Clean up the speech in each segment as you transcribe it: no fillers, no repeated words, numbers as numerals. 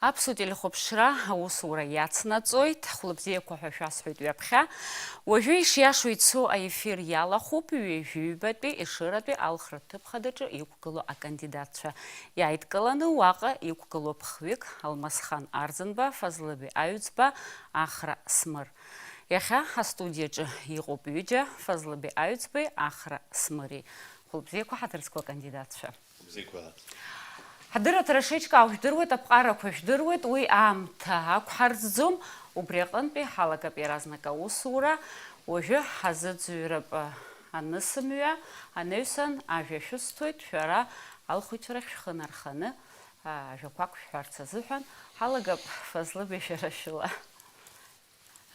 Аԥсуа телехәаԥшра аусура иацнаҵоит, хәлыбзиақәа ҳәа шәасҳәоит ҩаԥхьа. Уажәы ишиашоу ицо аефир иалахуп ҩажәибатәи Ешыратәи алхратә ҭыԥхадаҿы иқәгыло акандидатцәа. Иааидкыланы уаҟа иқәгылоуп ԥхҩык Алмасхан Арӡынба, Фазлыби Аҩӡба, Ахра Смыр. Иахьа астудиаҿы иҟоуп ҩыџьа Фазлыби Аҩӡбеи, Ахра Смыри. Хәлыбзиақәа ҳаҭырцқәа акандидатцәа. Ҳадырра ҭарашеиҿкаа жәдыруеит, аԥҟарақәа жәдыруеит, уи аамҭа ақәҳарӡӡом, убри аҟынтәи ҳалагап иаразнак аусура, уажәы ҳазыӡырҩып анысымҩа, анаҩсан ажәа шәысҭоит, шәара алхәыҷрахь шәхы нарханы ажәақәак шәҳәарц азыҳәан, ҳалагап Фазлыби шәара шәыла.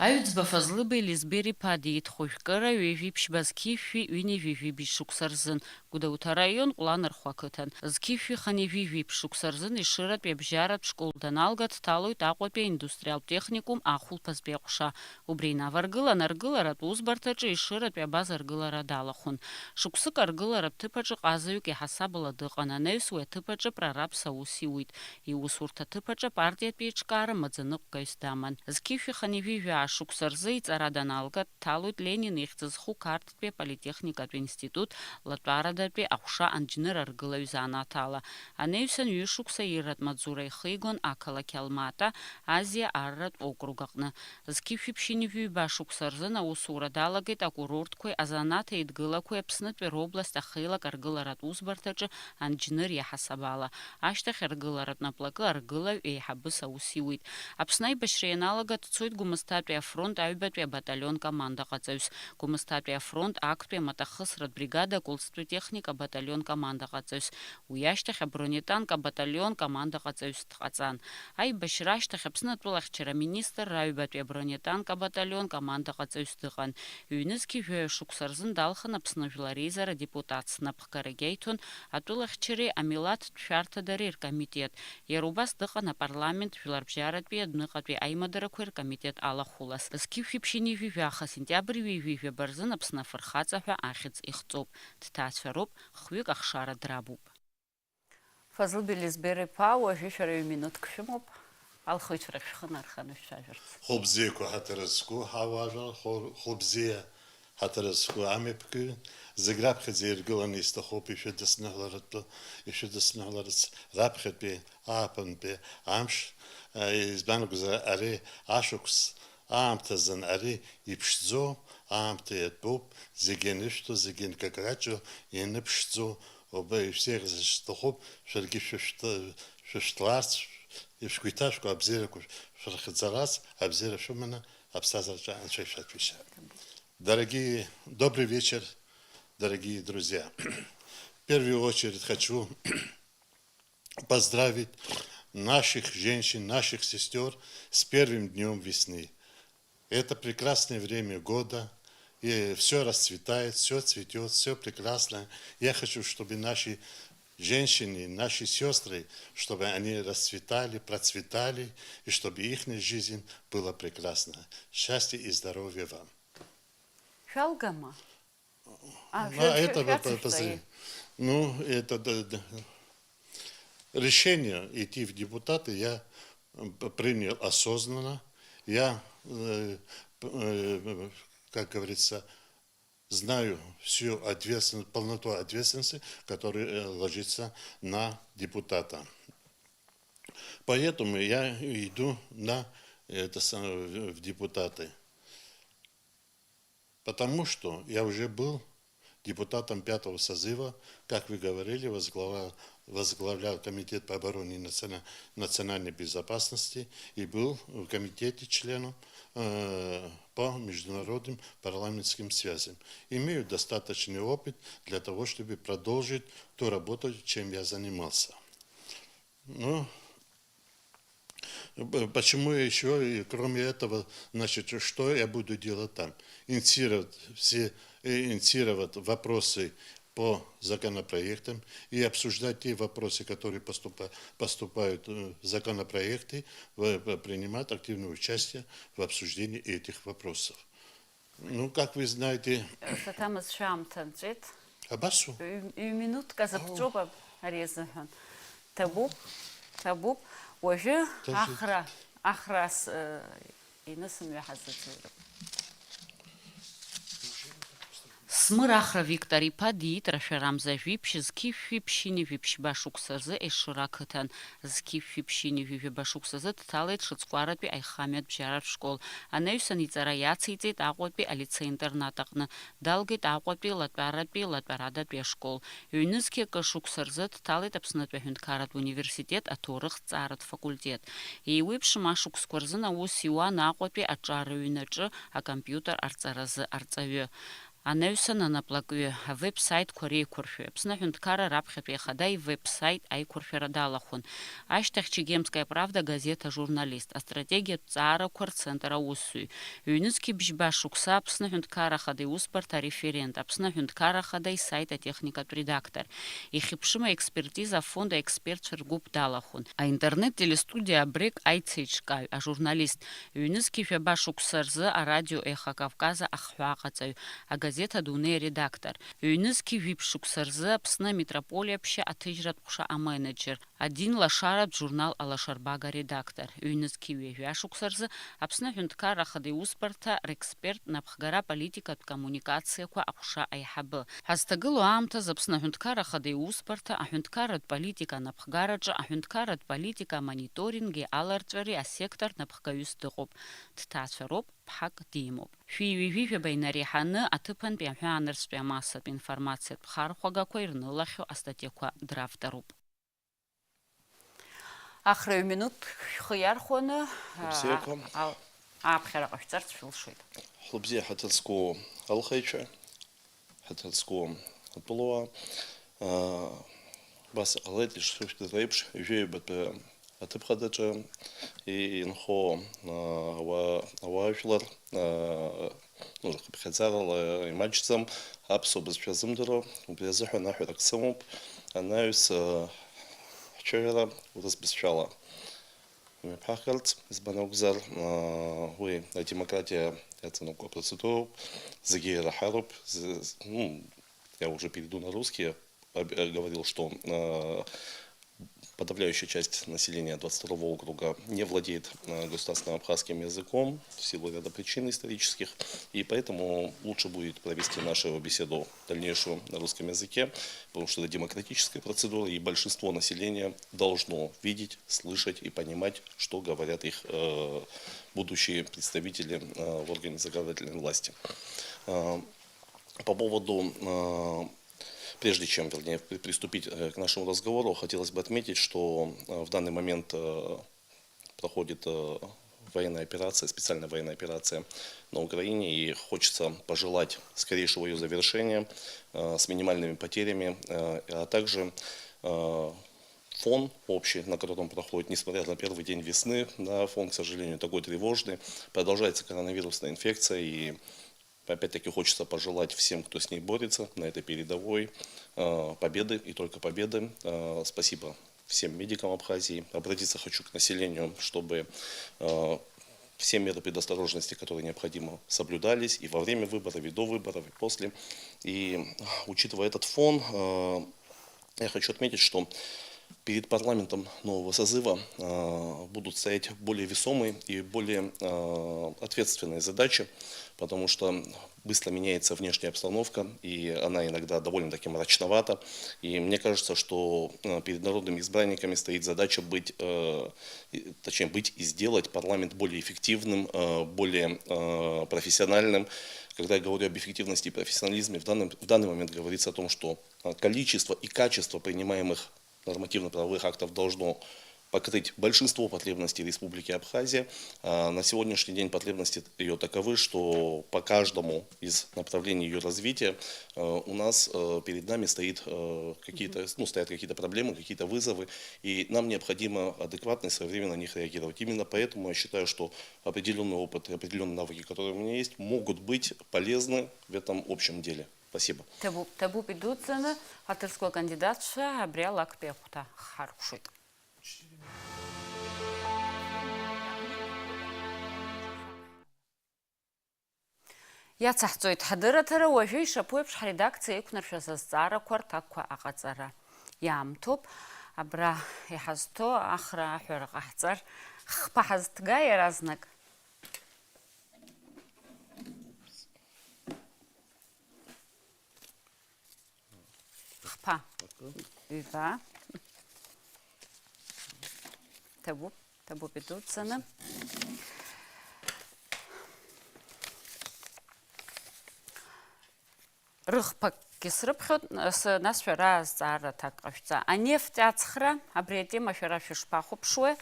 Аҩӡба Фазлыби Лизбери-иԥа диитхәыжәкыра ҩажәи-ԥшьба зқьышәи ҩни жәижәи шықәса рзын. Гәдоуҭа раион Ҟәланырхәа ақыҭан. Зқьышәи хани жәижәи шықәса рзын Ешыратәи абжьаратә школ даналга дҭалоит Аҟәатәи аиндустриалтә техникум ахәылԥазтәи аҟәша. Убри инаваргылан аргыларатә усбарҭаҿы Ешыратәи абаза аргылара далахәын. Шықәсык аргыларатә ҭыԥаҿы ҟазаҩык иҳасабала дыҟан. Анаҩс уи аҭыԥаҿы прорабс аус иуит. Иусурҭ аҭыԥаҿы партиатәи еиҿкаара маӡаныҟәгаҩыс даман. Зқьышәи хани жәижәи шықәса рзы иҵара даналга дҭалоит Ленин ихьӡ зху Қарҭтәи аполитехникатә институт латәарадатәи аҟәша анџьныр аргылаҩ занааҭала. Анаҩсан ҩышықәса ирратә маҵзура ихигон ақалақь Алмата, Азиа арратә округ аҟны. Зқьышәи ԥшьыни жәҩба шықәса рзын аусура далагеит акурортқәеи азанааҭ еидгылақәеи Аԥснытәи робласт ахеилак аргыларатә усбарҭаҿы анџьныр иаҳасабала. Ашьҭахь аргыларатә наплакы аргылаҩ еиҳабыс аус иуит. Аԥсны аибашьра ианалага дцоит Гәымсҭатәи афронт аҩбатәи абаталион командаҟаҵаҩс. Гәымсҭатәи афронт актәи амаҭахысратә бригада аколстәи техника абаталион командаҟаҵаҩс. Уи ашьҭахь абронетанк абаталион командаҟаҵаҩс дҟаҵан. Аибашьра ашьҭахь Аԥсны атәылахьчара министр аҩбатәи абронетанк абаталион командаҟаҵаҩс дыҟан. Ҩнызқьи жәаҩа-шықәса рзын далхын Аԥсны Жәлар Реизара депутатс. Напхгарагьы аиҭон атәылахьчареи амилаҭтә шәарҭадареи ркомитет. Иара убас дыҟан апарламент Жәларбжьаратәи адәныҟатәи аимадарақәеи ркомитет алахәылас. Зқьышәи ԥшьыни жәижәаха сентиабр ҩажәижәаба рзын Аԥсны афырхаҵа ҳәа ахьӡ ихҵоуп. Дҭаацәароуп, хҩык ахшара драбуп. Фазлыби Лизбери-иԥа, уажәы шәара ҩ-минуҭк шәымоуп. Алхыҷрахь шәхы нарханы шәцәажәарц. Хәылбзиақәа ҳаҭаразку ҳауаажәлар, хәылбзиа ҳаҭаразку амҩаԥгаҩ, зегь раԥхьаӡа иргыланы исҭахуп ишәыдысныҳәаларц раԥхьатәи ааԥынтәи амш, избан акәзар ари ашықәс аамҭазын ари иԥшӡо аамҭа иатәуп, зегьы ианышәҭо, зегьы инкакаҷо, ианыԥшӡо, ишәзеиӷьзышьҭахуп, шәаргьы шәышәҭларц, ишәгәы-иҭашәкуа абзиарақәа шәырхьӡарц, абзиара шәыманы аԥсҭазаараҿы Анцәа ишәаҭәеишьа. Добрый вечер, дорогие друзья. В первую очередь хочу поздравить наших женщин, наших сестер с первым днем весны. Это прекрасное время года, и все расцветает, все цветет, все прекрасно. Я хочу, чтобы наши женщины, наши сестры, чтобы они расцветали, процветали, и чтобы их жизнь была прекрасна. Счастья и здоровья вам. Шалгама? Это решение идти в депутаты я принял осознанно. Я, как говорится, знаю всю ответственность, полноту ответственности, которая ложится на депутата. Поэтому я иду в депутаты. Потому что я уже был депутатом 5-го созыва, как вы говорили, возглавлял комитет по обороне и национальной безопасности и был в комитете членом по международным парламентским связям. Имею достаточный опыт для того, чтобы продолжить ту работу, чем я занимался. Почему еще, кроме этого, значит, что я буду делать там? Инициировать вопросы по законопроектам и обсуждать те вопросы, которые поступают в законопроекты, принимать активное участие в обсуждении этих вопросов. Ну, как вы знаете... Уажәы ахрас инысымҩа ҳазыӡырҩып. Смырахра Виктор иԥа диитрашәарамза жәиԥшь зқьышәшәиԥшьини жәиԥшьба шықәсазы Ешыра қыҭан. Зқьышәшәиԥшьини жәиԥшьба шықәсазы дҭалеит Шыцкәаратәи аихамҩатә бжьаратә школ. Анаҩсан иҵара иациҵеит Аҟәатәи алицеи-интернат аҟны. Далгеит Аҟәатәи Латәарадатәи ашкол. Ҩнызқьи акы шықәса рзы дҭалеит Аԥснытәи аҳәынҭқарратә университет аҭоурыхҭҵааратә факультет. Еиуеиԥшым ашықәсқәа рзын аус иуан Аҟәатәи аҿарҩнаҿы акомпиутер арҵаразы арҵаҩы. Анаҩсан анаплакҩы авеб-сайтқәа реиқәыршәоит. Аԥсны аҳәынҭқарра раԥхьатәи ахада ивеб-сайт аиқәыршәара далахәын. Ашьҭахь Чегемская правда газета ажурналист, астратегиатә ҵаарақәа рцентр аусзуҩ. Ҩнызқьи бжьба шықәса Аԥсны аҳәынҭқарра ахада иусбарҭа ареферент, Аԥсны аҳәынҭқарра ахада исайт атехникатә редактор. Ихьыԥшым аекспертиза афонд аекспертцәа ргәыԥ далахәын. Аинтернет телестудиа абрек аицеиҿкааҩ, ажурналист. Ҩнызқьи жәаба шықәса рзы арадио Ехо Кавказа ахҳәаа ҟаҵаҩ. Агазета адунеи редактор. Ҩнызқьи жәиԥшь шықәса рзы Аԥсны метрополиаԥшьа аҭыжьратә ҟәша аменеджер. Адин лашаратә журнал Алашарбага редактор. Ҩнызқьи ҩажәа шықәса рзы Аԥсны аҳәынҭқарра ахада иусбарҭа рексперт напхгара политикатә коммуникациақәа аҟәша аиҳабы. Ҳазҭагылоу аамҭазы Аԥсны аҳәынҭқарра ахада иусбарҭа аҳәынҭқарратә политика напхгараҿы аҳәынҭқарратә политика амониторинги аларҵәареи асектор напхгаҩыс дыҟоуп. Дҭаацәароуп, ԥҳак димоуп. Шәиҩажәижәаба инареиҳаны аҭыԥантәи аҳәаанырцәтәи амассатә информациатә хархәагақәа ирнылахьоу астатиақәа дравторуп. Ахра ҩ-минут шәхы иархәаны ааԥхьараҟа шәцарц шәылшоит. Хлыбзиа ҳаҭыӡқәоу алхеицәа, ҳаҭыӡқәоу апылуа, бас иҟалеит ишшәыхьӡыз еиԥш ижәеибатәи аҭыԥ хадаҿы инхо ауаажәлар рхыԥхьаӡарала имаҷӡам, аԥсуа бызшәа зымдыруа, убри азыҳәан аҳәарак сымоуп, анаҩс ҳҽеиара урыс бызшәала имҩаԥаҳгарц, избан акәзар, уи адемократиа иаҵанакуа процедуроуп, зегьы ираҳароуп. Я уже перейду на русский, говорил, что подавляющая часть населения 22-го округа не владеет государственным абхазским языком в силу ряда причин исторических, и поэтому лучше будет провести нашу беседу дальнейшую на русском языке, потому что это демократическая процедура, и большинство населения должно видеть, слышать и понимать, что говорят их будущие представители в органе законодательной власти. По поводу... Прежде чем, вернее, приступить к нашему разговору, хотелось бы отметить, что в данный момент проходит военная операция, специальная военная операция на Украине, и хочется пожелать скорейшего ее завершения с минимальными потерями, а также фон общий, на котором проходит, несмотря на первый день весны, да, фон, к сожалению, такой тревожный, продолжается коронавирусная инфекция, и опять-таки хочется пожелать всем, кто с ней борется на этой передовой, победы и только победы. Спасибо всем медикам Абхазии. Обратиться хочу к населению, чтобы все меры предосторожности, которые необходимо, соблюдались и во время выборов, и до выборов, и после. И учитывая этот фон, я хочу отметить, что перед парламентом нового созыва будут стоять более весомые и более ответственные задачи, потому что быстро меняется внешняя обстановка, и она иногда довольно-таки мрачновата. И мне кажется, что перед народными избранниками стоит задача быть и сделать парламент более эффективным, более профессиональным. Когда я говорю об эффективности и профессионализме, в данный момент говорится о том, что количество и качество принимаемых нормативно-правовых актов должно покрыть большинство потребностей Республики Абхазия. На сегодняшний день потребности ее таковы, что по каждому из направлений ее развития у нас перед нами стоят какие-то проблемы, какие-то вызовы, и нам необходимо адекватно и своевременно на них реагировать. Именно поэтому я считаю, что определенный опыт и определенные навыки, которые у меня есть, могут быть полезны в этом общем деле. Спасибо. Табу пидуцена, хатырская кандидатша, обрела к пехота харкушит. Иацаҳҵоит ҳадыраҭара уажәы ишаԥу еиԥш ҳредакциа иқәнаршәаз азҵаарақәа рҭакқәа аҟаҵара. Иаамҭоуп Абра иҳазҭо ахра аҳәара ҟаҳҵар, хԥа ҳазҭга иаразнак. Хԥа. Ҩба. Ҭабуп идуцаны. Рыхԥакгьы срыԥхьоит, нас шәара азҵаараҭак ҟашәҵа. Анефть ацхра, абри атема шәара шәышԥахәаԥшуеи.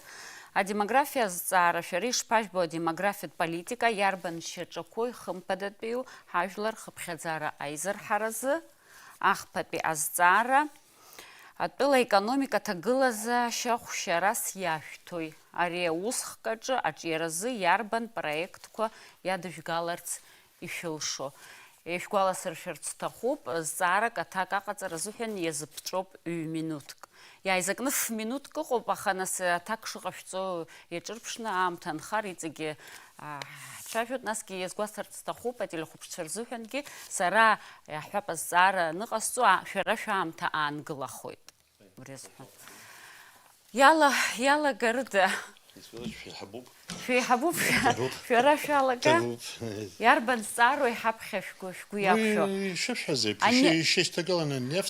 Адемографиа азҵаара шәара ишԥажәбо адемографиатә политика иарбан шьаҿақәоу ихымԥадатәиу ҳажәлар рхыԥхьаӡара аизырҳаразы, ахԥатәи азҵаара, атәыла економика ҭагылазаашьа хәшьарас иашәҭои. Ари аусхкаҿы аҿиаразы иарбан проектқәа иадыжәгаларц ишәылшо. Ишәгәаласыршәарц сҭахуп, зҵаарак аҭак аҟаҵара азыҳәан иазыԥҵәоуп 2 минуҭк. Иааизакны ф-минуҭк ыҟоуп, аха нас аҭак шыҟашәҵо иаҿырԥшны аамҭа анхар иҵегьы ҳцәажәоит, насгьы иазгәасҭарц сҭахуп ателехәаԥшцәа рзыҳәангьы сара иаҳҳәап азҵаара аныҟасҵо шәара шәаамҭа аангылахоит. Иалагарыда. Шәеиҳабуп шәара шәалага. Иарбан зҵаароу иҳаԥхьа шәгәы иақәшәо.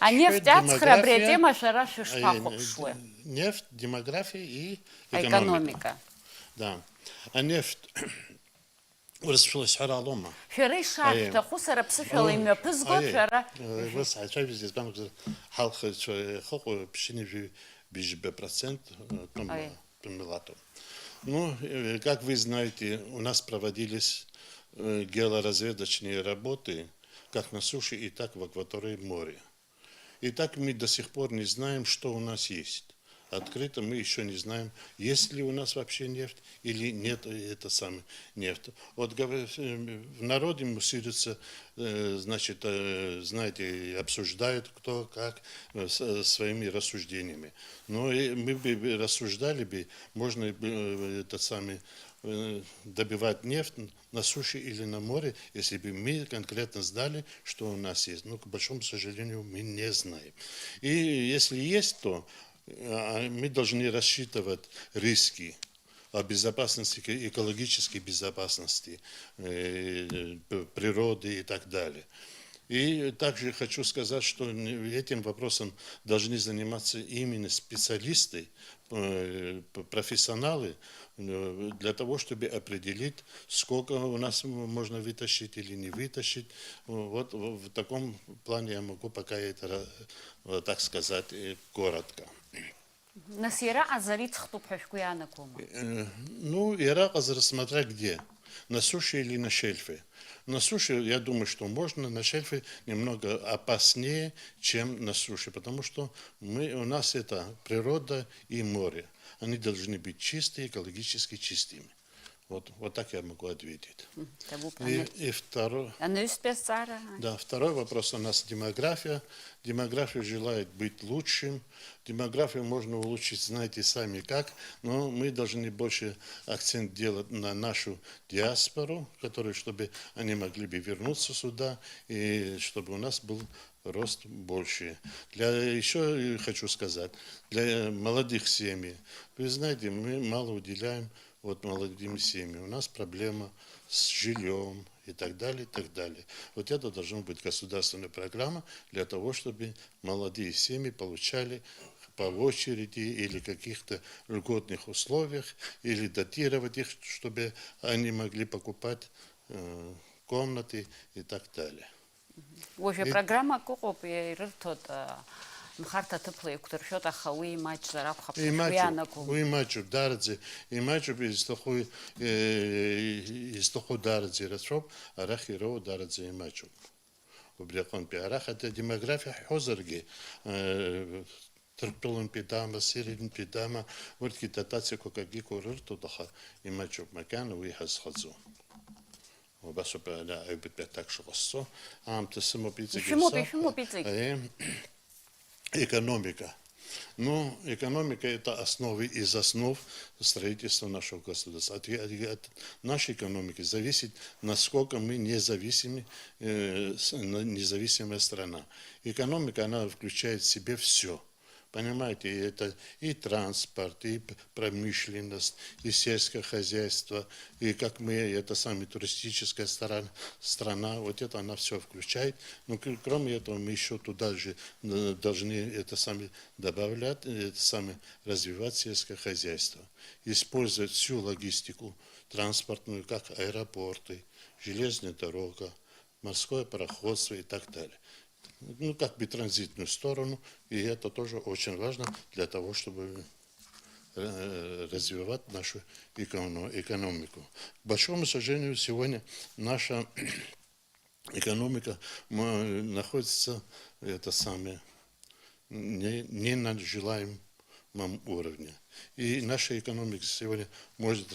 Анефть ацхра абри атема шәара шәышԥахәаԥшуеи. Нефть, демография и экономика. Да. Анефть урысшәала алома. Шәара ишашәҭаху сара ԥсышәала имҩаԥызго шәара. Ну, как вы знаете, у нас проводились геолоразведочные работы как на суше, и так в акватории моря. И так мы до сих пор не знаем, что у нас есть. Открыто мы еще не знаем, есть ли у нас вообще нефть или нет это самое нефть. Вот в народе мусорится, значит, знаете, обсуждают кто как своими рассуждениями. Но мы бы рассуждали бы, можно это самое добивать нефть на суше или на море, если бы мы конкретно знали, что у нас есть. Но, к большому сожалению, мы не знаем. И если есть, то мы должны рассчитывать риски о безопасности, экологической безопасности, природы и так далее. И также хочу сказать, что этим вопросом должны заниматься именно специалисты, профессионалы, для того, чтобы определить, сколько у нас можно вытащить или не вытащить. Вот в таком плане я могу пока это, так сказать, коротко. Нас Ирак азарит хтупхешкуянакума. Ну, Ирак азар смотря где. На суше или на шельфе. На суше, я думаю, что можно, на шельфе немного опаснее, чем на суше, потому что у нас это природа и море. Они должны быть чистые, экологически чистыми. Вот так я могу ответить. И второй, да, второй вопрос у нас демография. Демография желает быть лучшим. Демографию можно улучшить, знаете сами как, но мы должны больше акцент делать на нашу диаспору, чтобы они могли бы вернуться сюда, и чтобы у нас был рост больше. Еще хочу сказать, для молодых семей, вы знаете, мы мало уделяем молодым семьям. У нас проблема с жильем и так далее, и так далее. Вот это должна быть государственная программа для того, чтобы молодые семьи получали по очереди или каких-то льготных условиях, или датировать их, чтобы они могли покупать комнаты и так далее. Уже программа купи ртот Мхарта тыплы кутыршот ахауи матч зараб хапшуянаку. Уи матчу дардзи, и матчу истоху дардзи расшоп, арахи роу дардзи и матчу. Убрякон пи арах это демография хозерги. Трптолон пидама, сирин пидама, вортки татаци кокаги курырту даха и матчу макан уи хазхадзу. وبس لا بتاعك شو قصة عم تسمو بيتزا شو بيتزا экономика. Ну, экономика – это основы из основ строительства нашего государства. От нашей экономики зависит, насколько мы независимая страна. Экономика, она включает в себе все. Понимаете, это и транспорт, и промышленность, и сельское хозяйство, и как мы, это самая туристическая страна, вот это она все включает. Но кроме этого мы еще туда же должны это сами добавлять, это сами развивать сельское хозяйство, использовать всю логистику транспортную, как аэропорты, железная дорога, морское пароходство и так далее. Ну, как бы транзитную сторону, и это тоже очень важно для того, чтобы развивать нашу экономику. К большому сожалению, сегодня наша экономика находится не на желаемом уровне. И наша экономика сегодня может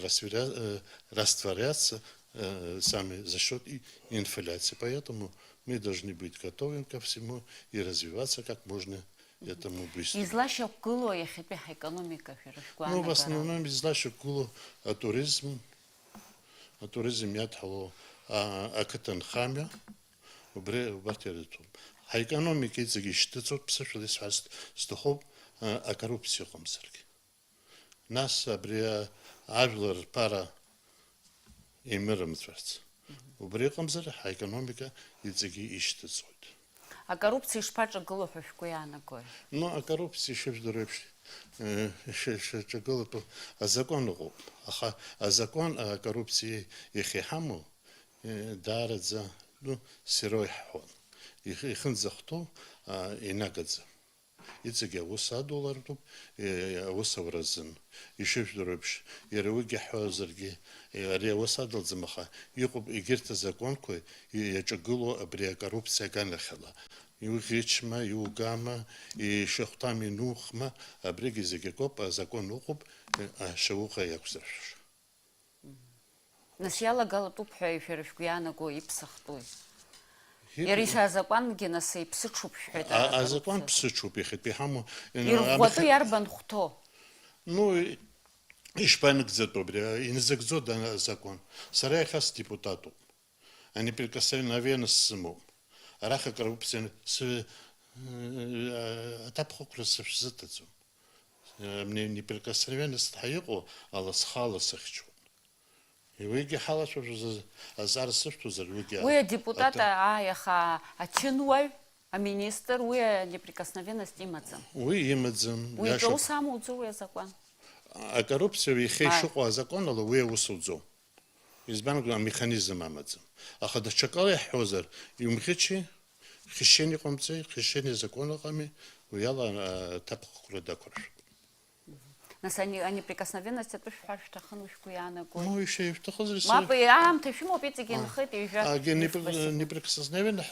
растворяться за счет инфляции. Поэтому мы должны быть готовы ко всему и развиваться как можно этому быстрее. Излаша куло ехепе экономика Ну, в основном излаша куло туризм ятхало акатанхамя убартеритум. А экономика из-за гиштецот псошились фаст стохоб коррупцию комсерги. Нас абрия ажлар пара имером тверц. Убрекомзер экономика из-за иштецот. А коррупция шпача голоховку я на кой. Ну, а коррупция еще вдруг а закон а закон о коррупции и хихаму дарит за сырой хон. Их захту и нагадзе. Ицеге $100 туп, $100. Еще вдруг яруги хозерги, $100 замаха. Юкуб игерта закон кой, и я чагуло абрия коррупция ганахала. Югичма, югама, и шахтами нухма, абриги загекоп, а закон ухуб, а шауха якусерш. Насяла галатуп хайфершку я на кой ипсахтой. Яриса закон генаса ипсачуп шхеда. А закон псачуп ихет пихаму. Ирхвату ярбан хто. Ну, и шпанок за добре, и не закзо закон. Сарайхас депутату. Они прикосновенно с самому. Раха коррупция с тапхокросов затацу. Мне неприкосновенность хайго, а с халасах чу. И выги халас уже зараз что за выги. Вы депутата яха чинуай, а министр вы неприкосновенность имадзам. Вы имадзам. Вы то саму цуя закон. А коррупция и хейшуа закон, але вы усудзо. Избан механизм амадзам. А когда чакали хозер, и умхичи, хищение комцы, хищение закона ками, уяла тапхокро дакорш. Нас они прикосновенность это что ханушку я на кой. Ну еще и в тохозер. Мапы ям ты шмо пиццеген хит и А неприкосновенный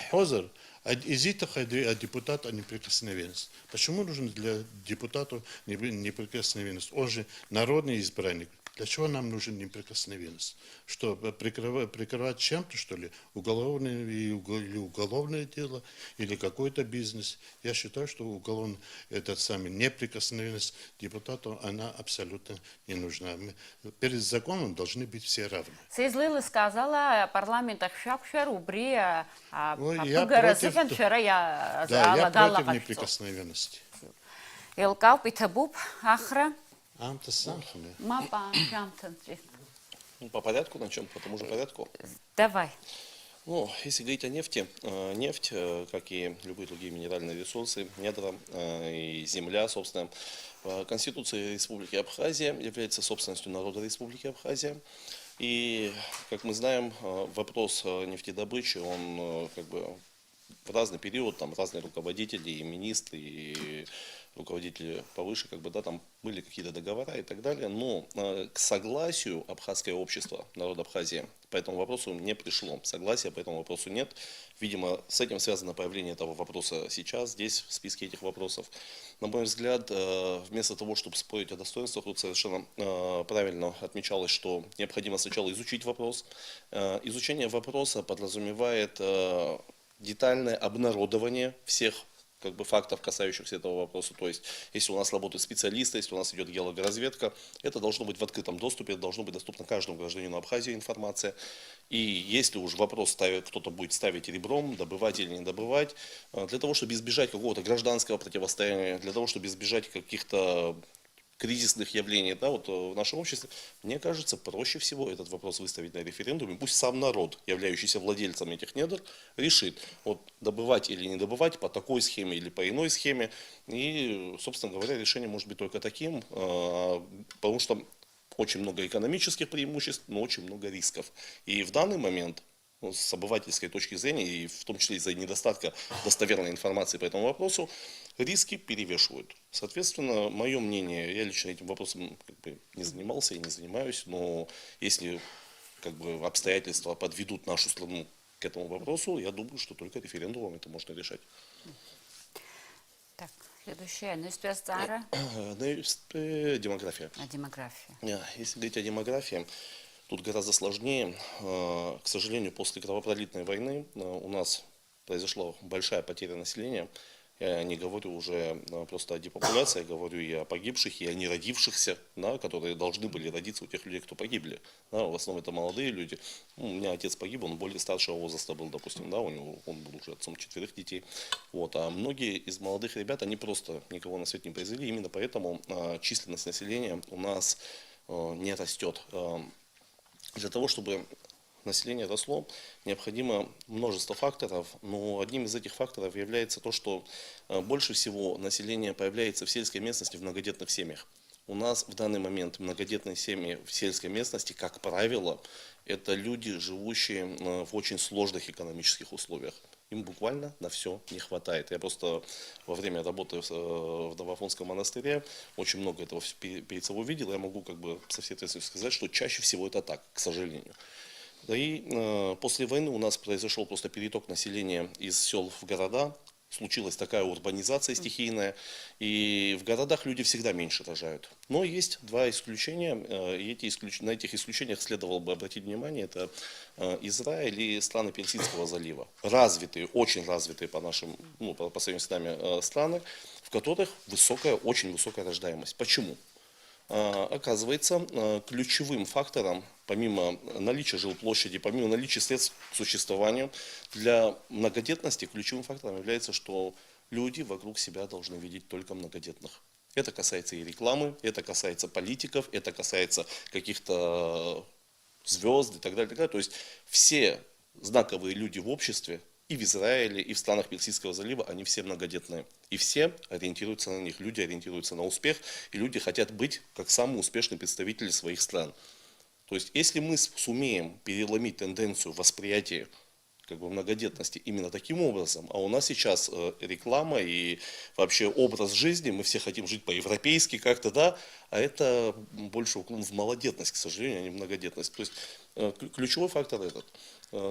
хозер, изита депутат неприкосновенность. Почему нужен для депутата неприкосновенность? Он же народный избранник. Для чего нам нужен неприкосновенность? Что, прикрывать чем-то, что ли? Уголовное или уголовное дело, или какой-то бизнес? Я считаю, что уголовная, эта самая неприкосновенность депутату, она абсолютно не нужна. Перед законом должны быть все равны. Сейзлила сказала, парламент ахшапшер убри, я против неприкосновенности. Элкау питабуб ахра. Мапа, По порядку начнем, по тому же порядку. Давай. Ну, если говорить о нефти, нефть, как и любые другие минеральные ресурсы, недра и земля, собственно, Конституция Республики Абхазия является собственностью народа Республики Абхазия. И, как мы знаем, вопрос нефтедобычи, он как бы в разный период, там разные руководители, и министры, и руководители повыше, как бы, да, там были какие-то договора и так далее, но к согласию абхазское общество, народ Абхазии, по этому вопросу не пришло. Согласия по этому вопросу нет. Видимо, с этим связано появление этого вопроса сейчас, здесь, в списке этих вопросов. На мой взгляд, вместо того, чтобы спорить о достоинствах, тут совершенно правильно отмечалось, что необходимо сначала изучить вопрос. Изучение вопроса подразумевает детальное обнародование всех как бы фактов, касающихся этого вопроса. То есть, если у нас работают специалисты, если у нас идет геологоразведка, это должно быть в открытом доступе, это должно быть доступно каждому гражданину Абхазии информация. И если уж вопрос кто-то будет ставить ребром, добывать или не добывать, для того, чтобы избежать какого-то гражданского противостояния, для того, чтобы избежать каких-то кризисных явлений, да, вот в нашем обществе, мне кажется, проще всего этот вопрос выставить на референдуме. Пусть сам народ, являющийся владельцем этих недр, решит, вот добывать или не добывать по такой схеме или по иной схеме. И, собственно говоря, решение может быть только таким, потому что очень много экономических преимуществ, но очень много рисков. И в данный момент, ну, с обывательской точки зрения, и в том числе из-за недостатка достоверной информации по этому вопросу, риски перевешивают. Соответственно, мое мнение, я лично этим вопросом не занимался и не занимаюсь, но если обстоятельства подведут нашу страну к этому вопросу, я думаю, что только референдумом это можно решать. Так, следующее. Зара. Демография. Демография. Если говорить о демографии, тут гораздо сложнее. К сожалению, после кровопролитной войны у нас произошла большая потеря населения. Я не говорю уже просто о депопуляции, я говорю и о погибших, и о неродившихся, да, которые должны были родиться у тех людей, кто погибли. Да, в основном это молодые люди. У меня отец погиб, он более старшего возраста был, допустим, да, он был уже отцом 4 детей. Вот, а многие из молодых ребят, они просто никого на свет не произвели, именно поэтому численность населения у нас не растет. Для того, чтобы население росло, необходимо множество факторов, но одним из этих факторов является то, что больше всего население появляется в сельской местности в многодетных семьях. У нас в данный момент многодетные семьи в сельской местности, как правило, это люди, живущие в очень сложных экономических условиях. Им буквально на все не хватает. Я просто во время работы в Новоафонском монастыре очень много этого перед собой видел. Я могу со всей ответственностью сказать, что чаще всего это так, к сожалению. Да и после войны у нас произошел просто переток населения из сел в города. Случилась такая урбанизация стихийная, и в городах люди всегда меньше рожают. Но есть два исключения, и на этих исключениях следовало бы обратить внимание. Это Израиль и страны Персидского залива. Развитые, очень развитые по сравнению с нами страны, в которых очень высокая рождаемость. Почему? Оказывается, ключевым фактором, помимо наличия жилплощади, помимо наличия средств к существованию, для многодетности ключевым фактором является, что люди вокруг себя должны видеть только многодетных. Это касается и рекламы, это касается политиков, это касается каких-то звезд и так далее, и так далее. То есть все знаковые люди в обществе, и в Израиле, и в странах Персидского залива, они все многодетные. И все ориентируются на них. Люди ориентируются на успех, и люди хотят быть как самые успешные представители своих стран. То есть, если мы сумеем переломить тенденцию восприятия многодетности именно таким образом, а у нас сейчас реклама и вообще образ жизни, мы все хотим жить по-европейски как-то, да, а это больше уклон в малодетность, к сожалению, а не в многодетность. То есть, ключевой фактор этот.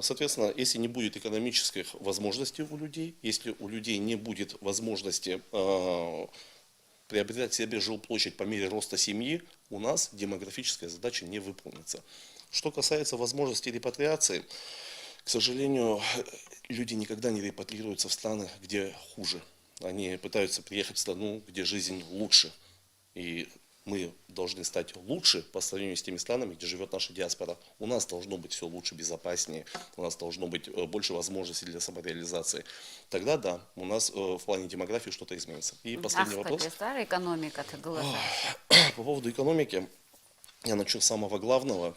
Соответственно, если не будет экономических возможностей у людей, если у людей не будет возможности приобретать себе жилплощадь по мере роста семьи, у нас демографическая задача не выполнится. Что касается возможности репатриации, к сожалению, люди никогда не репатриируются в страны, где хуже. Они пытаются приехать в страну, где жизнь лучше. И мы должны стать лучше по сравнению с теми странами, где живет наша диаспора. У нас должно быть все лучше, безопаснее, у нас должно быть больше возможностей для самореализации. Тогда да, у нас в плане демографии что-то изменится. И последний вопрос. Экономика По поводу экономики. Я начну с самого главного.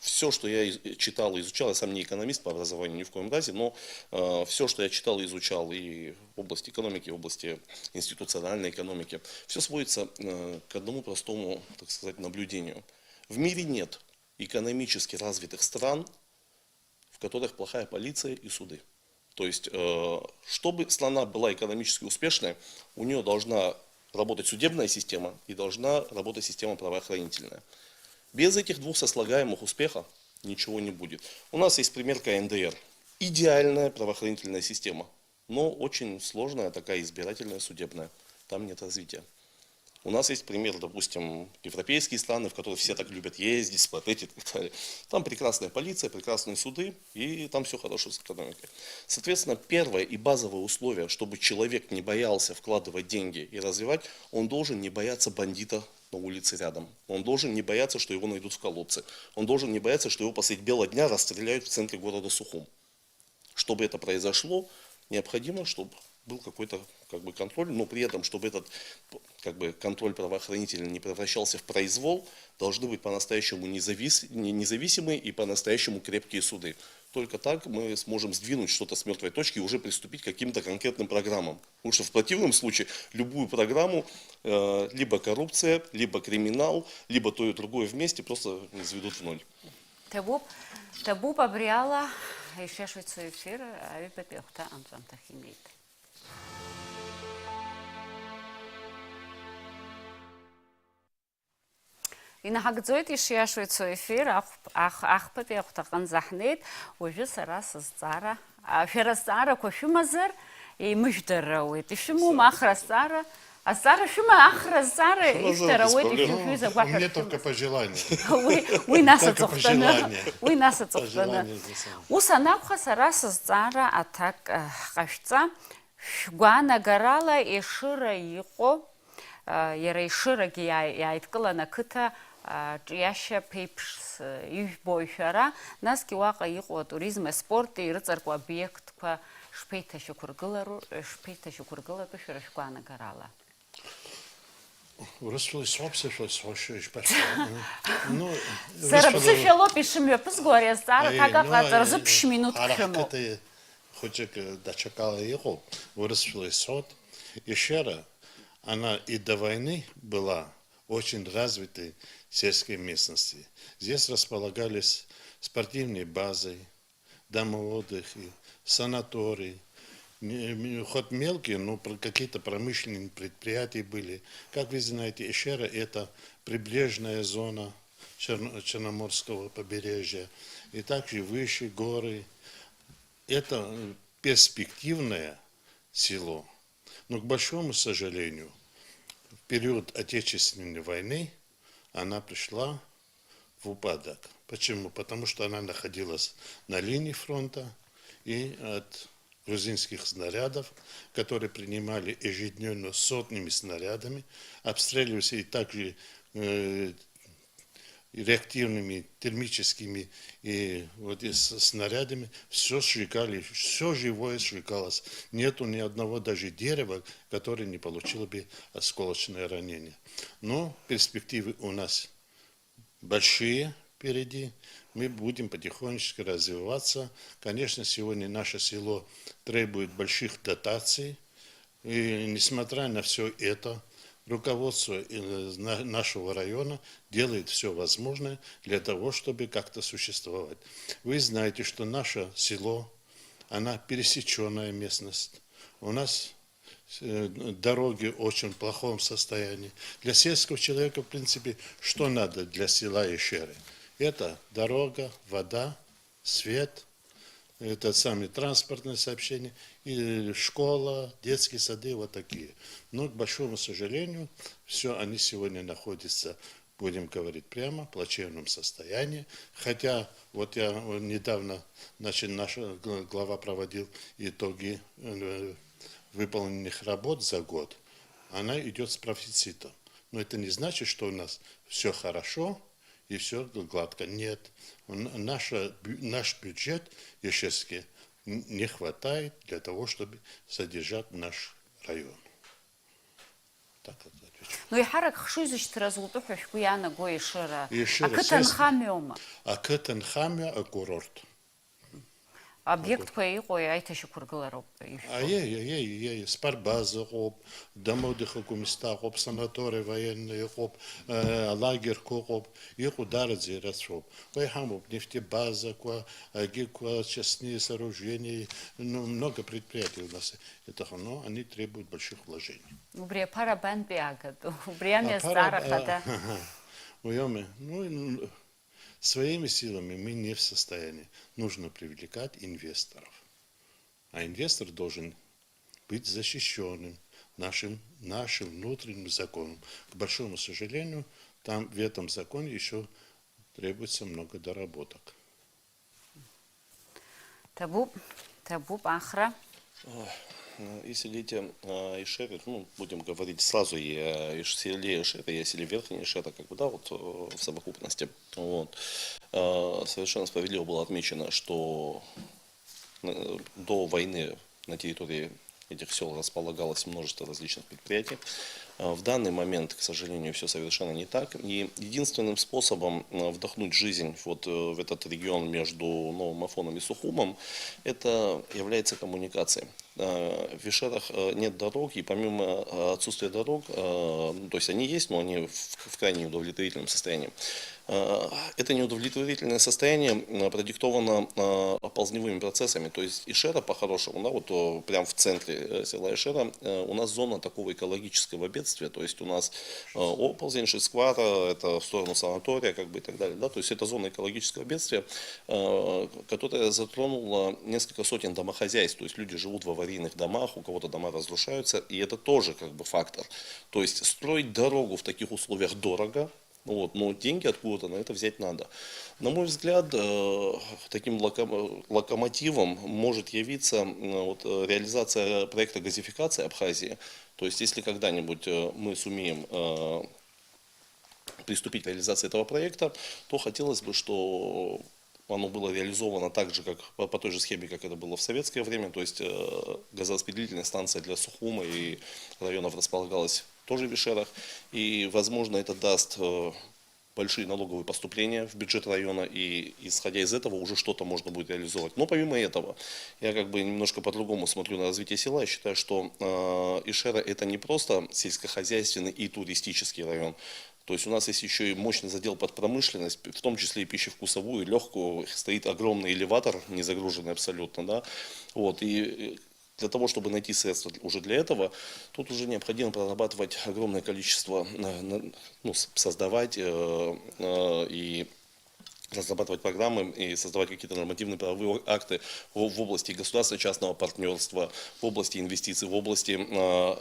Все, что я читал и изучал, я сам не экономист по образованию ни в коем разе, но все, что я читал и изучал и в области экономики, и в области институциональной экономики, все сводится к одному простому, так сказать, наблюдению. В мире нет экономически развитых стран, в которых плохая полиция и суды. То есть, чтобы страна была экономически успешной, у нее должна работать судебная система и должна работать система правоохранительная. Без этих двух сослагаемых успеха ничего не будет. У нас есть пример КНДР. Идеальная правоохранительная система, но очень сложная такая избирательная судебная. Там нет развития. У нас есть пример, допустим, европейские страны, в которые все так любят ездить, смотреть и так далее. Там прекрасная полиция, прекрасные суды, и там все хорошо с экономикой. Соответственно, первое и базовое условие, чтобы человек не боялся вкладывать деньги и развивать, он должен не бояться бандита на улице рядом. Он должен не бояться, что его найдут в колодце. Он должен не бояться, что его посредь бела дня расстреляют в центре города Сухум. Чтобы это произошло, необходимо, чтобы был какой-то контроль, но при этом, чтобы этот контроль правоохранительный не превращался в произвол, должны быть по-настоящему независимые и по-настоящему крепкие суды. Только так мы сможем сдвинуть что-то с мертвой точки и уже приступить к каким-то конкретным программам. Потому что в противном случае любую программу, либо коррупция, либо криминал, либо то и другое вместе просто изведут в ноль. Табу побряла еще швейцарский эфир, а вы попехта Антон Тахимейт. Инахагзойт ишия швейцарский эфир, ах попехта канзахнет, уже сарас зара, ферасара кошумазер и муждерует. Ишему махрасара. А Сара шума ахразара ифтараует ифюза гвахар. Мне только пожелания. Уй наса Только цохтана. пожелания. Уй наса цохтана. Пожелания за самое. Усанапха сараса зара атак кашца. Шгуана гарала ишира иқо. Яра ишира гия айткала накыта яша пейпш юбойшара. Нас киуака иқо туризм спорт и рыцарку объект по шпейта шукургылару бишара шгуана гарала. Урысшылы собственно, слушаешь, почти. Сара психолог пишем я позгоря, Сара как раза 5 минут пишем. Характеры, хоть дочекала его, урысшылы сот. Еще раз, она и до войны была очень развитой в сельской местности. Здесь располагались спортивные базы, дома отдыха, санатории. Хоть мелкие, но какие-то промышленные предприятия были. Как вы знаете, Ишера – это прибрежная зона Черноморского побережья. И также выше горы. Это перспективное село. Но, к большому сожалению, в период Отечественной войны она пришла в упадок. Почему? Потому что она находилась на линии фронта и от грузинских снарядов, которые принимали ежедневно сотнями снарядами, обстреливались и также реактивными термическими снарядами, все сжигали, все живое сжигалось. Нету ни одного даже дерева, которое не получило бы осколочное ранение. Но перспективы у нас большие впереди. Мы будем потихонечку развиваться. Конечно, сегодня наше село требует больших дотаций. И несмотря на все это, руководство нашего района делает все возможное для того, чтобы как-то существовать. Вы знаете, что наше село, она пересеченная местность. У нас дороги в очень плохом состоянии. Для сельского человека, в принципе, что надо для села Ишеры? Это дорога, вода, свет, это самые транспортные сообщения, и школа, детские сады, вот такие. Но, к большому сожалению, все они сегодня находятся, будем говорить прямо, в плачевном состоянии. Хотя, вот я недавно, наш глава проводил итоги выполненных работ за год, она идет с профицитом. Но это не значит, что у нас все хорошо и все гладко. Нет. Наш бюджет ешевский не хватает для того, чтобы содержать наш район. Так отвечу. Ну и харак хшуизыч разлуту хшкуяна го Ишера. Ишера, А кытанхамиома. А кытанхамия курорт. Объект поиқой айта шукургылар. Спортбаза хоп, дома отдыха кумиста хоп, санатории военные хоп, лагерь хоп, их ударят зират хоп. Поехали нефтебаза, частные сооружения, много предприятий у нас. Это, но они требуют больших вложений. Убре пара бан биагаду. Убре стара хада. Своими силами мы не в состоянии. Нужно привлекать инвесторов. А инвестор должен быть защищенным нашим внутренним законом. К большому сожалению, там в этом законе еще требуется много доработок. Табу ахра. Если говорить о Ишере, ну, будем говорить сразу и о селе Ишера, и о селе Верхней Ишера, как бы, да, вот в совокупности. Вот. Совершенно справедливо было отмечено, что до войны на территории этих сел располагалось множество различных предприятий. В данный момент, к сожалению, все совершенно не так. И единственным способом вдохнуть жизнь вот в этот регион между Новым Афоном и Сухумом, это является коммуникацией. В Ишерах нет дорог, и помимо отсутствия дорог, то есть они есть, но они в крайне неудовлетворительном состоянии. Это неудовлетворительное состояние продиктовано оползневыми процессами. То есть Ишера по-хорошему, да, вот прямо в центре села Ишера у нас зона такого экологического бедствия. То есть у нас оползень, Шисквара, это в сторону санатория, как бы и так далее. Да? То есть это зона экологического бедствия, которая затронула несколько сотен домохозяйств. То есть люди живут в аварийных домах, у кого-то дома разрушаются, и это тоже как бы фактор. То есть строить дорогу в таких условиях дорого. Вот, но деньги откуда-то на это взять надо. На мой взгляд, таким локомотивом может явиться вот, реализация проекта газификации Абхазии. То есть, если когда-нибудь мы сумеем приступить к реализации этого проекта, то хотелось бы, что оно было реализовано так же, как по той же схеме, как это было в советское время. То есть газораспределительная станция для Сухума и районов располагалась тоже в Ишерах. И, возможно, это даст большие налоговые поступления в бюджет района, и исходя из этого уже что-то можно будет реализовать. Но помимо этого, я как бы немножко по-другому смотрю на развитие села. Я считаю, что Ишера это не просто сельскохозяйственный и туристический район. То есть у нас есть еще и мощный задел под промышленность, в том числе и пищевкусовую, легкую. Стоит огромный элеватор, не загруженный абсолютно. Да? Вот, и для того, чтобы найти средства уже для этого, тут уже необходимо прорабатывать огромное количество, ну, создавать и разрабатывать программы и создавать какие-то нормативные правовые акты в области государственно-частного партнерства, в области инвестиций, в области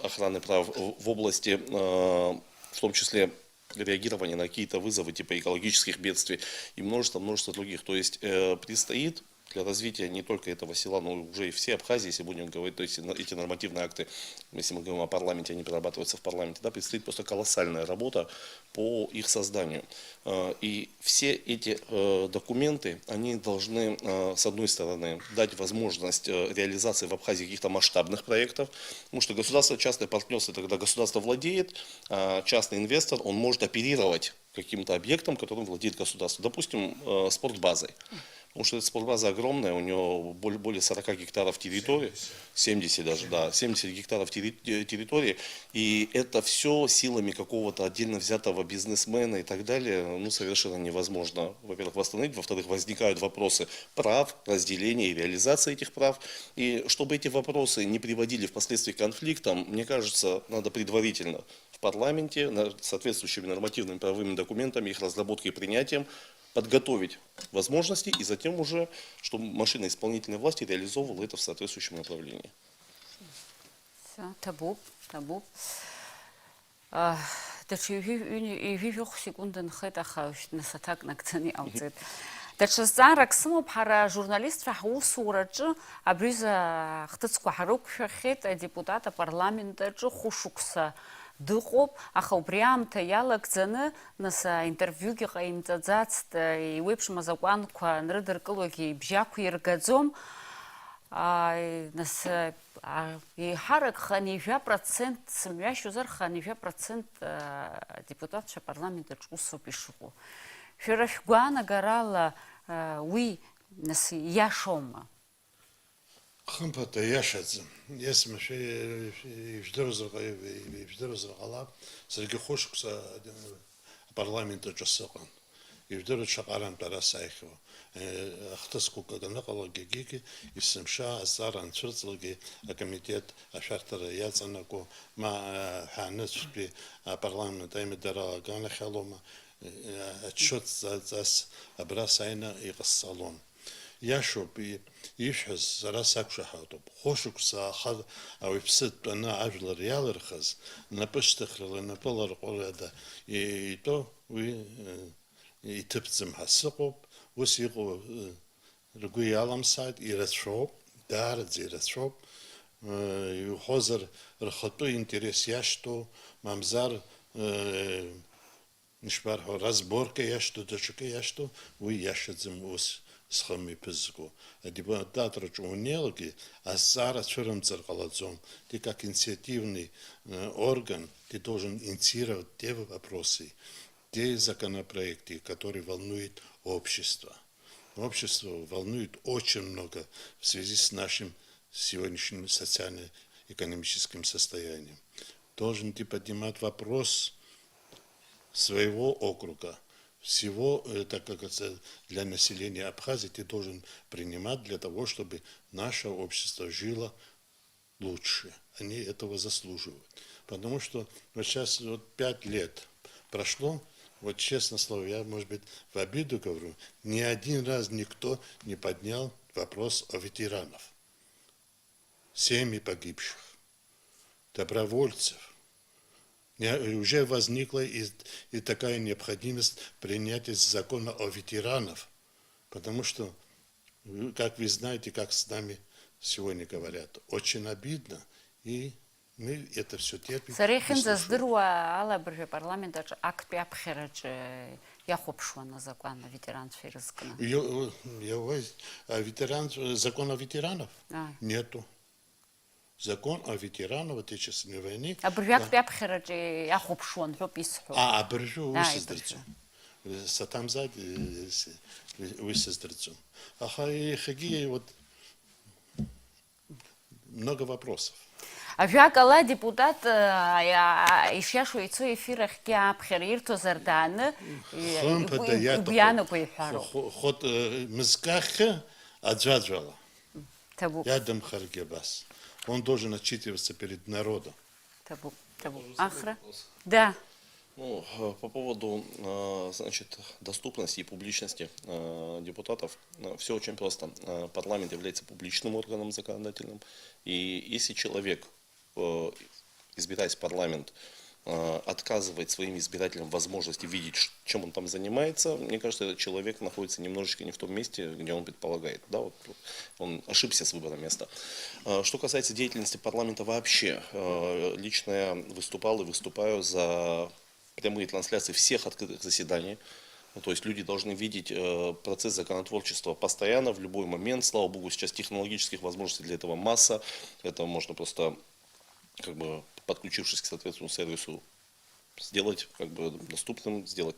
охраны прав, в области, в том числе, реагирования на какие-то вызовы типа экологических бедствий и множество других. То есть предстоит для развития не только этого села, но уже и всей Абхазии, если будем говорить, то есть эти нормативные акты, если мы говорим о парламенте, они прорабатываются в парламенте, да, предстоит просто колоссальная работа по их созданию. И все эти документы, они должны, с одной стороны, дать возможность реализации в Абхазии каких-то масштабных проектов, потому что государство-частное партнерство, это когда государство владеет, а частный инвестор, он может оперировать каким-то объектом, которым владеет государство, допустим, спортбазой. Потому что эта спортбаза огромная, у него более 40 гектаров территории, 70 даже, да, 70 гектаров территории, и это все силами какого-то отдельно взятого бизнесмена и так далее, ну, совершенно невозможно, во-первых, восстановить, во-вторых, возникают вопросы прав, разделения и реализации этих прав, и чтобы эти вопросы не приводили впоследствии к конфликтам, мне кажется, надо предварительно в парламенте, соответствующими нормативными правовыми документами, их разработкой и принятием, подготовить возможности и затем уже, чтобы машина исполнительной власти реализовывала это в соответствующем направлении. Табу. Даҽа секунда нхеит аха насаҭак нагӡаны иҟалҵеит. Даҽа зҵаарак сымоуп ҳара ажурналистцәа ҳусураҿы абриза хҭыцқәа ҳрықәшәахьеит адепутат апарламент аҿы хәышықәса дыҟоуп, аха убри аамҭа иалагӡаны нас аинтервиугьы ҟаимҵаӡацт, иуеиԥшым азакәанқәа нрыдыркылогьы ибжьы ақәиргаӡом. Нас иҳаракхан 1% сымҩашьозар, 1% депутатцәа апарламент аҿы усоуп ишыҟоу. Шәара шәгәаанагарала уи нас ииашоума? Хымԥада иашаӡам. Есмашәа ижәдыруазар ҟалап, саргьы хәышықәса апарламент аҿы сыҟан. Ижәдыруеит шаҟа арантәара сааихьоу. Ахҭысқәак аныҟалагьы есымша азҵаара анцәырҵлакгьы акомитет ашәарҭара иаҵанаго, ма ҳааныцәтәи апарламент аимадара аганахьалома, отчетҵас абра сааины иҟасҵалон. Иашоуп ишәҳәаз сара сақәшаҳаҭуп. Хәышықәса ауаҩԥсы дтәаны ажәлар иалырхыз, напы шьҭыхрала, напы ларҟәырада итәоу уи иҭыԥӡам ҳәа сыҟоуп. Ус иҟоу ргәы иаламсааит, ирацәоуп, даараӡа ирацәоуп. хозар рхоту интерес яшту, мамзар нишбар разборка яшту, дочука яшту, уй яшадзим ус схами пизгу. А депутат рачунелги, а сара чурам царкаладзом. Ты как инициативный орган, ты должен инициировать те вопросы, те законопроекты, которые волнуют общество. Общество волнует очень много в связи с нашим сегодняшним социально-экономическим состоянием. Должен ты поднимать вопрос своего округа, всего, так как это для населения Абхазии, ты должен принимать для того, чтобы наше общество жило лучше. Они этого заслуживают. Потому что вот сейчас 5 лет прошло, вот честно слово, я, может быть, в обиду говорю, ни один раз никто не поднял вопрос о ветеранах, семьи погибших, добровольцев. Уже возникла и такая необходимость принятия закона о ветеранах, потому что, как вы знаете, как с нами сегодня говорят, очень обидно, и мы это все терпим. Царихин заздырва алабрже парламента актпи абхерач яхопшвана закона ветеран фирскна. Закон о ветеранов нету. Закон о ветеранах Отечественной войны. А бржак абхерач яхопшван прописал. А бржу высоздерцу. Сатамзад высоздерцу. Аха и хаги вот много вопросов. А жакала депутат ишяшу ицу эфирах киабхерирто зарданы убьяну поехару. Ход мзках аджаджала. Ядам харгебас. Он должен отчитываться перед народом. Табу. Ахра? Да. Ну, по поводу, значит, доступности и публичности депутатов, все очень просто. Парламент является публичным органом законодательным, и если человек, избираясь в парламент, отказывает своим избирателям возможности видеть, чем он там занимается, мне кажется, этот человек находится немножечко не в том месте, где он предполагает. Да, вот он ошибся с выбором места. Что касается деятельности парламента вообще, лично я выступал и выступаю за прямые трансляции всех открытых заседаний. То есть люди должны видеть процесс законотворчества постоянно, в любой момент. Слава богу, сейчас технологических возможностей для этого масса. Это можно просто, как бы, подключившись к соответствующему сервису, сделать как бы доступным, сделать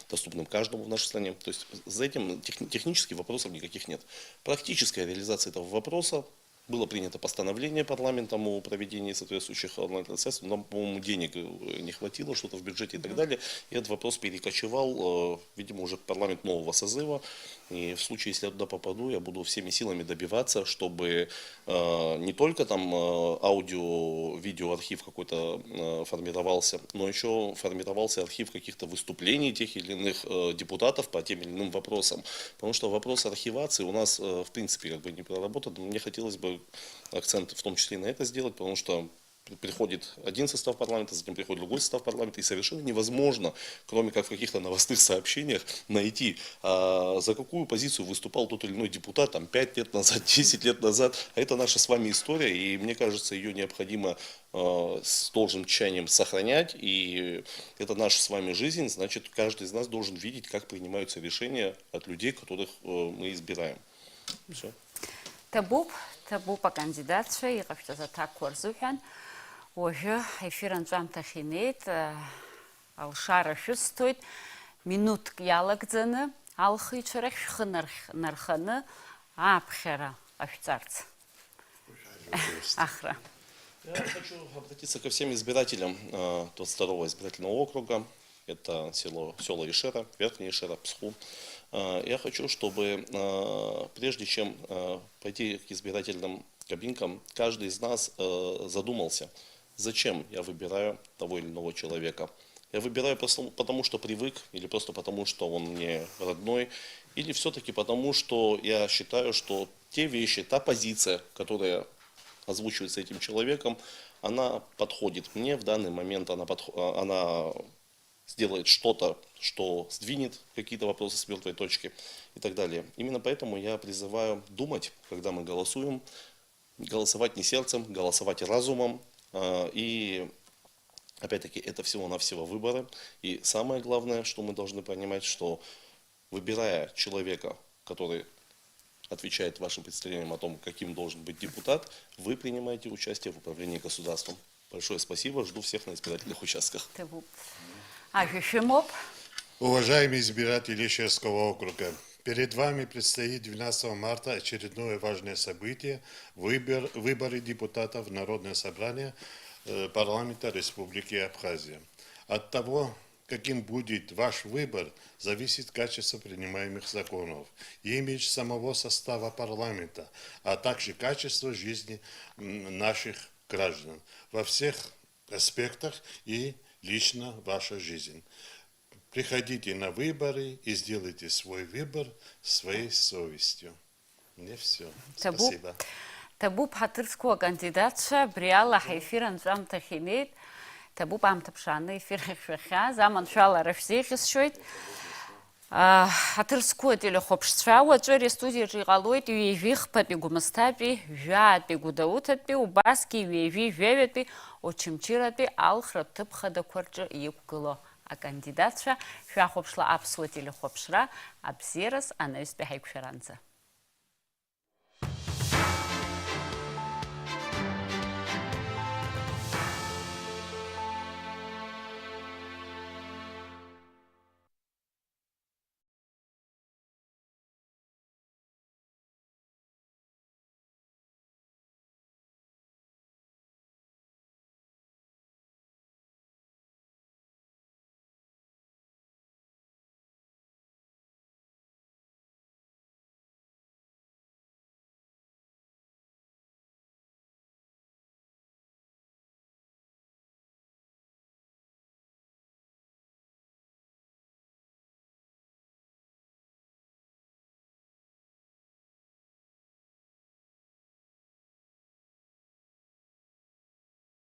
доступным каждому в нашей стране. То есть за этим технических вопросов никаких нет. Практическая реализация этого вопроса. Было принято постановление парламентом о проведении соответствующих онлайн-трансляций, но, по-моему, денег не хватило, что-то в бюджете и так далее. И этот вопрос перекочевал, видимо, уже в парламент нового созыва. И в случае, если я туда попаду, я буду всеми силами добиваться, чтобы не только там аудио-видео архив какой-то формировался, но еще формировался архив каких-то выступлений тех или иных депутатов по тем или иным вопросам. Потому что вопрос архивации у нас, в принципе, как бы не проработан. Мне хотелось бы акцент в том числе и на это сделать, потому что приходит один состав парламента, затем приходит другой состав парламента, и совершенно невозможно, кроме как в каких-то новостных сообщениях, найти, за какую позицию выступал тот или иной депутат там, 5 лет назад, 10 лет назад. А это наша с вами история, и мне кажется, ее необходимо с должным тщанием сохранять, и это наша с вами жизнь, значит, каждый из нас должен видеть, как принимаются решения от людей, которых мы избираем. Все. Табу по кандидатше, и как-то за так корзухан. Уже эфиран жамтахинет, алшара шустоит, минут ялакзаны, алхичарах нарханы, абхера офицарц. Ахра. Я хочу обратиться ко всем избирателям 22-го избирательного округа. Это села Ишера, Верхняя Ишера, Псху. Я хочу, чтобы прежде чем пойти к избирательным кабинкам, каждый из нас задумался, зачем я выбираю того или иного человека. Я выбираю потому, что привык, или просто потому, что он мне родной, или все-таки потому, что я считаю, что те вещи, та позиция, которая озвучивается этим человеком, она подходит мне в данный момент, она сделает что-то, что сдвинет какие-то вопросы с мертвой точки и так далее. Именно поэтому я призываю думать, когда мы голосуем, Голосовать не сердцем, голосовать разумом. И опять-таки это всего-навсего выборы. И самое главное, что мы должны понимать, что выбирая человека, который отвечает вашим представлениям о том, каким должен быть депутат, вы принимаете участие в управлении государством. Большое спасибо, жду всех на избирательных участках. Уважаемые избиратели Ишерского округа, перед вами предстоит 12 марта очередное важное событие – выборы депутатов в Народное собрание парламента Республики Абхазия. От того, каким будет ваш выбор, зависит качество принимаемых законов, имидж самого состава парламента, а также качество жизни наших граждан во всех аспектах и лично ваша жизнь. Приходите на выборы и сделайте свой выбор своей совестью. Мне все. Спасибо. Табуб хатырского кандидатша Бриала Хайфиран Замтахинет. Табуб Амтапшаны Фирхвеха, Заман Шала Рафзехисшойт. Хатырского телехопшчауа, Джори студия Жигалойт, Вивих Папигумастапи, Жат Пигудаутапи, Убаски, Виви, Вевети, Очимчирати, Алхра Тыпхада Корджа Юкгыло. А кандидатша Шахопшла Апсуа телехопшра, Абзерас, Анаис Бехайкшаранза.